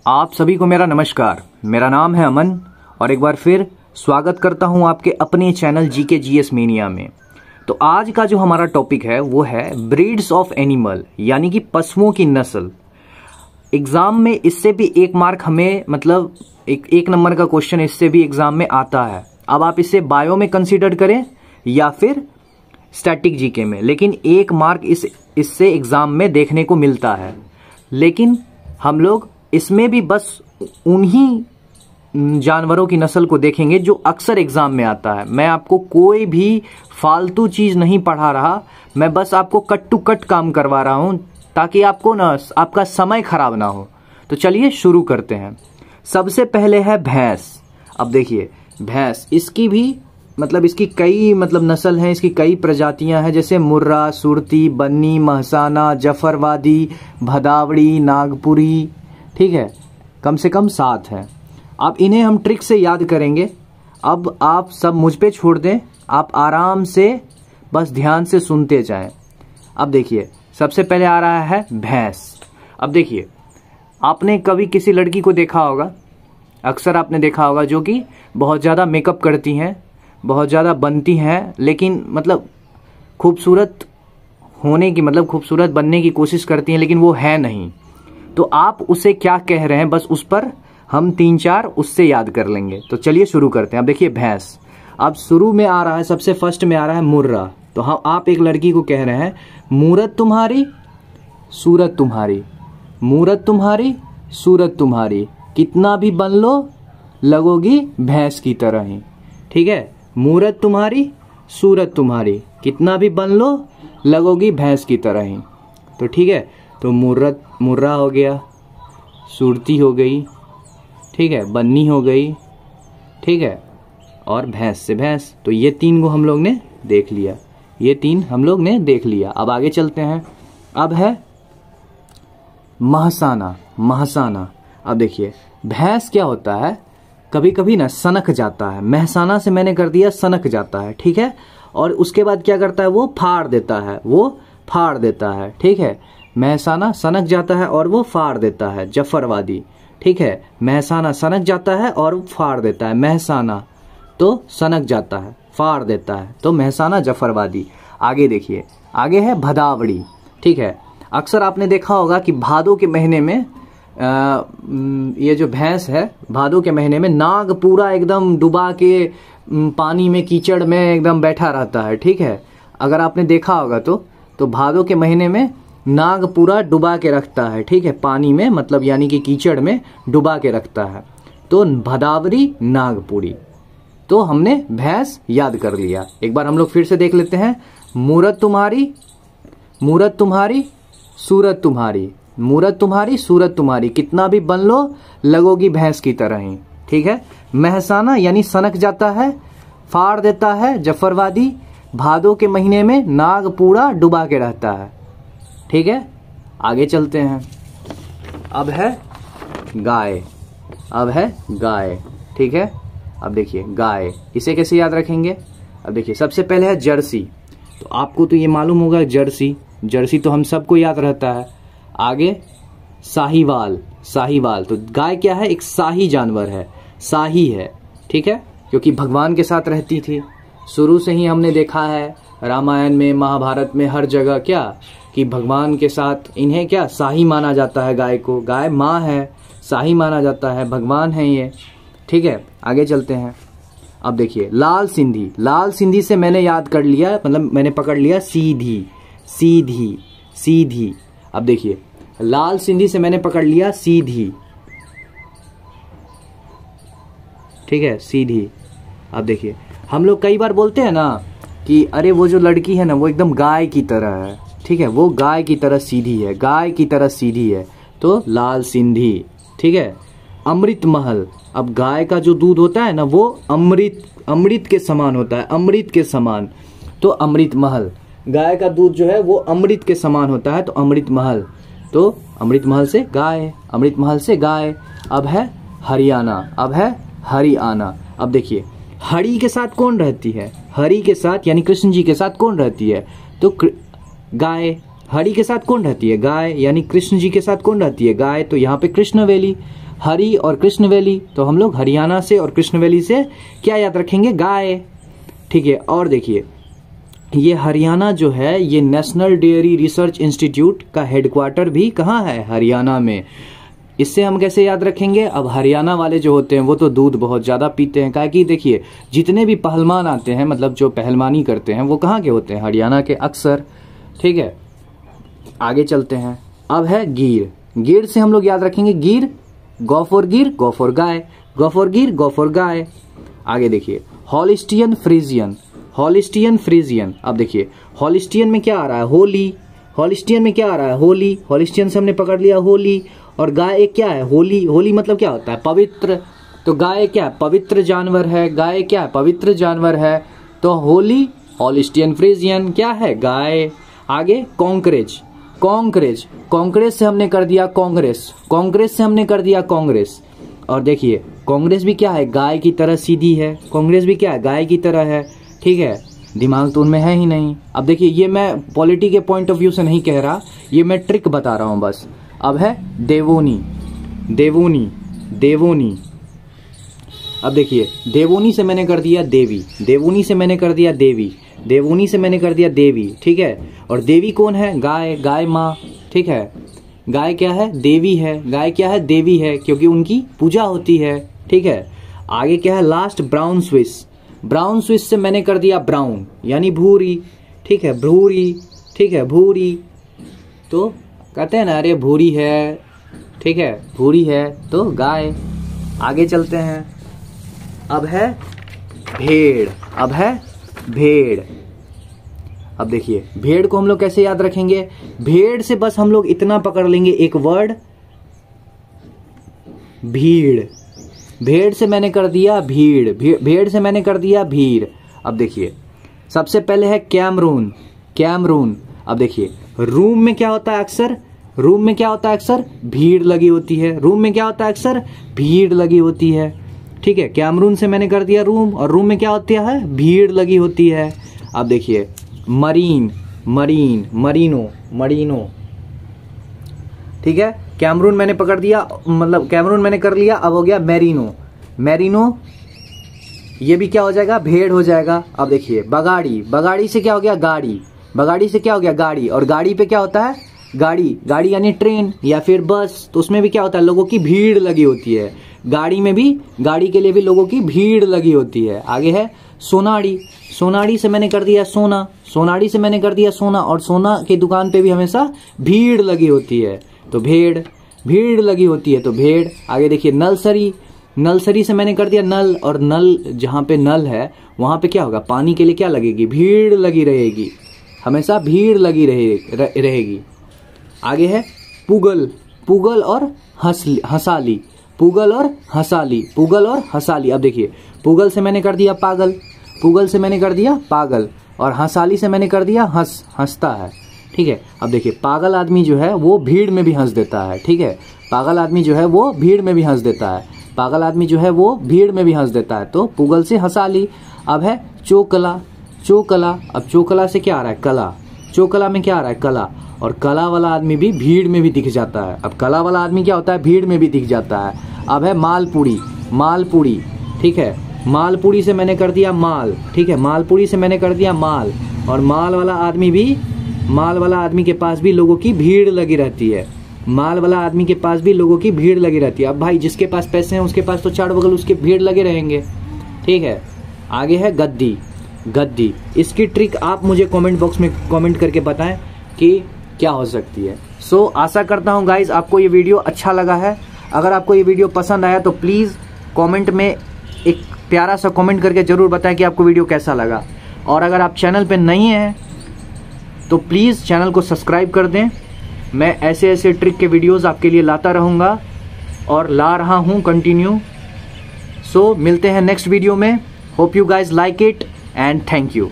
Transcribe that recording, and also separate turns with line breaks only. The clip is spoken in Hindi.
आप सभी को मेरा नमस्कार। मेरा नाम है अमन और एक बार फिर स्वागत करता हूं आपके अपने चैनल जीके जीएस मेनिया में। तो आज का जो हमारा टॉपिक है वो है ब्रीड्स ऑफ एनिमल, यानी कि पशुओं की नस्ल। एग्जाम में इससे भी एक मार्क हमें मतलब एक नंबर का क्वेश्चन इससे भी एग्जाम में आता है। अब आप इसे बायो में कंसीडर करें या फिर स्टैटिक जीके में, लेकिन एक मार्क इससे एग्जाम में देखने को मिलता है। लेकिन हम लोग इसमें भी बस उन्हीं जानवरों की नस्ल को देखेंगे जो अक्सर एग्जाम में आता है। मैं आपको कोई भी फालतू चीज नहीं पढ़ा रहा, मैं बस आपको कट टू कट काम करवा रहा हूं ताकि आपको ना आपका समय खराब ना हो। तो चलिए शुरू करते हैं। सबसे पहले है भैंस। अब देखिए भैंस, इसकी भी इसकी कई नस्ल हैं, इसकी कई प्रजातियां हैं, जैसे मुर्रा, सुरती, बन्नी, महसाना, जफरवादी, भदावड़ी, नागपुरी। ठीक है, कम से कम 7 हैं। अब इन्हें हम ट्रिक से याद करेंगे। अब आप सब मुझ पे छोड़ दें, आप आराम से बस ध्यान से सुनते जाएं। अब देखिए सबसे पहले आ रहा है भैंस। अब देखिए आपने कभी किसी लड़की को देखा होगा, अक्सर आपने देखा होगा, जो कि बहुत ज़्यादा मेकअप करती हैं, बहुत ज़्यादा बनती हैं, लेकिन खूबसूरत होने की खूबसूरत बनने की कोशिश करती हैं, लेकिन वो है नहीं। तो आप उसे क्या कह रहे हैं, बस उस पर हम 3-4 उससे याद कर लेंगे। तो चलिए शुरू करते हैं। अब देखिए भैंस, अब शुरू में आ रहा है, सबसे फर्स्ट में आ रहा है मुर्रा। तो हम आप एक लड़की को कह रहे हैं मूरत तुम्हारी सूरत तुम्हारी, मूरत तुम्हारी सूरत तुम्हारी, कितना भी बन लो लगोगी भैंस की तरह ही। ठीक है, मूरत तुम्हारी सूरत तुम्हारी, कितना भी बन लो लगोगी भैंस की तरह ही। तो ठीक है, तो मुर्रा हो गया, सूरती हो गई, ठीक है, बन्नी हो गई, ठीक है, और भैंस से भैंस। तो ये 3 को हम लोग ने देख लिया, ये 3 हम लोग ने देख लिया। अब आगे चलते हैं। अब है महसाना। महसाना, अब देखिए भैंस क्या होता है, कभी कभी ना सनक जाता है। महसाना से मैंने कर दिया सनक जाता है, ठीक है, और उसके बाद क्या करता है, वो फाड़ देता है, वो फाड़ देता है। ठीक है, महसाना सनक जाता है और वो फाड़ देता है। जफरवादी, ठीक है, महसाना सनक जाता है और फाड़ देता है। महसाना तो सनक जाता है, फाड़ देता है, तो महसाना जफरवादी। आगे देखिए, आगे है भदावड़ी। ठीक है, अक्सर आपने देखा होगा कि भादों के महीने में ये जो भैंस है, भादों के महीने में नाग पूरा एकदम डुबा के पानी में, कीचड़ में एकदम बैठा रहता है। ठीक है, अगर आपने देखा होगा तो भादों के महीने में नाग पूरा डुबा के रखता है। ठीक है, पानी में यानी कि कीचड़ में डुबा के रखता है। तो भदावरी नागपुरी। तो हमने भैंस याद कर लिया। एक बार हम लोग फिर से देख लेते हैं। मूरत तुम्हारी सूरत तुम्हारी, मूरत तुम्हारी सूरत तुम्हारी, कितना भी बन लो लगोगी भैंस की तरह ही। ठीक है, महसाना यानी सनक जाता है, फाड़ देता है। जफरवादी, भादों के महीने में नाग पूरा डुबा के रहता है। ठीक है, आगे चलते हैं। अब है गाय। अब है गाय, ठीक है। अब देखिए गाय, इसे कैसे याद रखेंगे। अब देखिए सबसे पहले है जर्सी। तो आपको तो ये मालूम होगा जर्सी, जर्सी तो हम सबको याद रहता है। आगे साहीवाल। साहीवाल, तो गाय क्या है, एक शाही जानवर है, शाही है। ठीक है, क्योंकि भगवान के साथ रहती थी। शुरू से ही हमने देखा है रामायण में, महाभारत में, हर जगह क्या कि भगवान के साथ इन्हें क्या शाही माना जाता है। गाय को, गाय माँ है, शाही माना जाता है, भगवान है ये। ठीक है, आगे चलते हैं। अब देखिए लाल सिंधी। लाल सिंधी से मैंने याद कर लिया, मैंने पकड़ लिया सीधी, सीधी, सीधी। अब देखिए लाल सिंधी से मैंने पकड़ लिया सीधी, ठीक है, सीधी। अब देखिए हम लोग कई बार बोलते हैं ना कि अरे वो जो लड़की है ना वो एकदम गाय की तरह है। ठीक है, वो गाय की तरह सीधी है, गाय की तरह सीधी है, तो लाल सिंधी। ठीक है, अमृत महल। अब गाय का जो दूध होता है ना वो अमृत के समान होता है, अमृत के समान, तो अमृत महल। गाय का दूध जो है वो अमृत के समान होता है, तो अमृत महल। तो अमृत महल से गाय, अमृत महल से गाय। अब है हरियाणा। अब है हरियाणा। अब देखिए हरि के साथ कौन रहती है, हरि के साथ यानी कृष्ण जी के साथ कौन रहती है, तो गाय। हरि के साथ कौन रहती है, गाय, यानी कृष्ण जी के साथ कौन रहती है, गाय, तो यहाँ पे कृष्णवेली। हरी और कृष्ण वैली, तो हम लोग हरियाणा से और कृष्ण वैली से क्या याद रखेंगे, गाय। ठीक है, और देखिए ये हरियाणा जो है ये नेशनल डेयरी रिसर्च इंस्टीट्यूट का हेडक्वार्टर भी कहाँ है, हरियाणा में। इससे हम कैसे याद रखेंगे, अब हरियाणा वाले जो होते हैं वो तो दूध बहुत ज़्यादा पीते हैं, कि देखिए जितने भी पहलवान आते हैं, मतलब जो पहलवानी करते हैं वो कहाँ के होते हैं, हरियाणा के अक्सर। ठीक है, आगे चलते हैं। अब है गिर। गिर से हम लोग याद रखेंगे गिर, गौ फॉर गाय, गौ फॉर गिर, गौ फॉर गाय। आगे देखिए हॉलिस्टियन फ्रीजियन, हॉलिस्टियन फ्रीजियन। अब देखिए हॉलिस्टियन में क्या आ रहा है, होली। हॉलिस्टियन में क्या आ रहा है, होली। हॉलिस्टियन से हमने पकड़ लिया होली। और गाय एक क्या है, होली। होली मतलब क्या होता है, पवित्र। तो गाय क्या है, पवित्र जानवर है। गाय क्या है, पवित्र जानवर है। तो होली, हॉलिस्टियन फ्रीजियन क्या है, गाय। आगे कॉन्करेज, कॉन्करेज। कॉन्करेज से हमने कर दिया कांग्रेस, कांग्रेस से हमने कर दिया कांग्रेस। और देखिए कांग्रेस भी क्या है, गाय की तरह सीधी है। कांग्रेस भी क्या है, गाय की तरह है। ठीक है, दिमाग तो उनमें है ही नहीं। अब देखिए ये मैं पॉलिटी के पॉइंट ऑफ व्यू से नहीं कह रहा, ये मैं ट्रिक बता रहा हूं बस। अब है देवोनी, देवोनी, देवोनी। अब देखिए देवोनी से मैंने कर दिया देवी, देवोनी से मैंने कर दिया देवी, देवोनी से मैंने कर दिया देवी। ठीक है, और देवी कौन है, गाय, गाय माँ। ठीक है, गाय क्या है, देवी है। गाय क्या है, देवी है, क्योंकि उनकी पूजा होती है। ठीक है, आगे क्या है last, brown Swiss. Brown Swiss से मैंने कर दिया ब्राउन, यानी भूरी। ठीक है, भूरी। ठीक है, भूरी। तो कहते हैं ना, अरे भूरी है। ठीक है, भूरी है तो गाय। आगे चलते हैं। अब है भेड़, अब है भेड़। अब देखिए भेड़ को हम लोग कैसे याद रखेंगे, भेड़ से बस हम लोग इतना पकड़ लेंगे, एक वर्ड, भीड़। भेड़ से मैंने कर दिया भीड़, भेड़ से मैंने कर दिया भीड़। अब देखिए सबसे पहले है कैमरून, कैमरून। अब देखिए रूम में क्या होता है अक्सर, रूम में क्या होता है अक्सर, भीड़ लगी होती है। रूम में क्या होता है अक्सर, भीड़ लगी होती है। ठीक है, कैमरून से मैंने कर दिया रूम, और रूम में क्या होती है, भीड़ लगी होती है। अब देखिए मरीन, मरीन, मरीनो, मरीनो। ठीक है, कैमरून मैंने पकड़ दिया, मतलब कैमरून मैंने कर लिया। अब हो गया मैरिनो, मैरिनो। ये भी क्या हो जाएगा, भेड़ हो जाएगा। अब देखिए बगाड़ी, बगाड़ी से क्या हो गया, गाड़ी। बगाड़ी से क्या हो गया, गाड़ी। और गाड़ी पे क्या होता है, गाड़ी, गाड़ी यानी ट्रेन या फिर बस। तो उसमें भी क्या होता है, लोगों की भीड़ लगी होती है। गाड़ी में भी, गाड़ी के लिए भी लोगों की भीड़ लगी होती है। आगे है सोनाड़ी, सोनाड़ी से मैंने कर दिया सोना, सोनाड़ी से मैंने कर दिया सोना। और सोना की दुकान पे भी हमेशा भीड़ लगी होती है, तो भेड़, भीड़ लगी होती है तो भेड़। आगे देखिए नलसरी, नलसरी से मैंने कर दिया नल। और नल, जहां पे नल है वहां पे क्या होगा, पानी के लिए क्या लगेगी, भीड़ लगी रहेगी, हमेशा भीड़ लगी रहेगी। आगे है पुगल, पुगल और हंसाली, पुगल और हंसाली, पुगल और हंसाली। अब देखिए पुगल से मैंने कर दिया पागल, पुगल से मैंने कर दिया पागल। और हंसाली से मैंने कर दिया हंस, हंसता है। ठीक है, अब देखिए पागल आदमी जो है वो भीड़ में भी हंस देता है। ठीक है, पागल आदमी जो है वो भीड़ में भी हंस देता है, पागल आदमी जो है वो भीड़ में भी हंस देता है। तो पुगल से हंसाली। अब है चोकला, चोकला। अब चोकला से क्या आ रहा है, कला। चोकला में क्या आ रहा है, कला। और कला वाला आदमी भी भीड़ में भी दिख जाता है। अब कला वाला आदमी क्या होता है, भीड़ में भी दिख जाता है। अब है मालपुड़ी, मालपुड़ी। ठीक है, मालपुड़ी से मैंने कर दिया माल। ठीक है, मालपुड़ी से मैंने कर दिया माल। और माल वाला आदमी भी, माल वाला आदमी के पास भी लोगों की भीड़ लगी रहती है, माल वाला आदमी के पास भी लोगों की भीड़ लगी रहती है। अब भाई जिसके पास पैसे हैं उसके पास तो चारों बगल उसके भीड़ लगे रहेंगे। ठीक है, आगे है गद्दी, गद्दी। इसकी ट्रिक आप मुझे कमेंट बॉक्स में कमेंट करके बताएं कि क्या हो सकती है। सो आशा करता हूं गाइज आपको ये वीडियो अच्छा लगा है। अगर आपको ये वीडियो पसंद आया तो प्लीज़ कमेंट में एक प्यारा सा कमेंट करके ज़रूर बताएं कि आपको वीडियो कैसा लगा। और अगर आप चैनल पे नहीं हैं तो प्लीज़ चैनल को सब्सक्राइब कर दें। मैं ऐसे ऐसे ट्रिक के वीडियोस आपके लिए लाता रहूँगा और ला रहा हूँ कंटिन्यू। सो मिलते हैं नेक्स्ट वीडियो में। Hope you guys like it and thank you.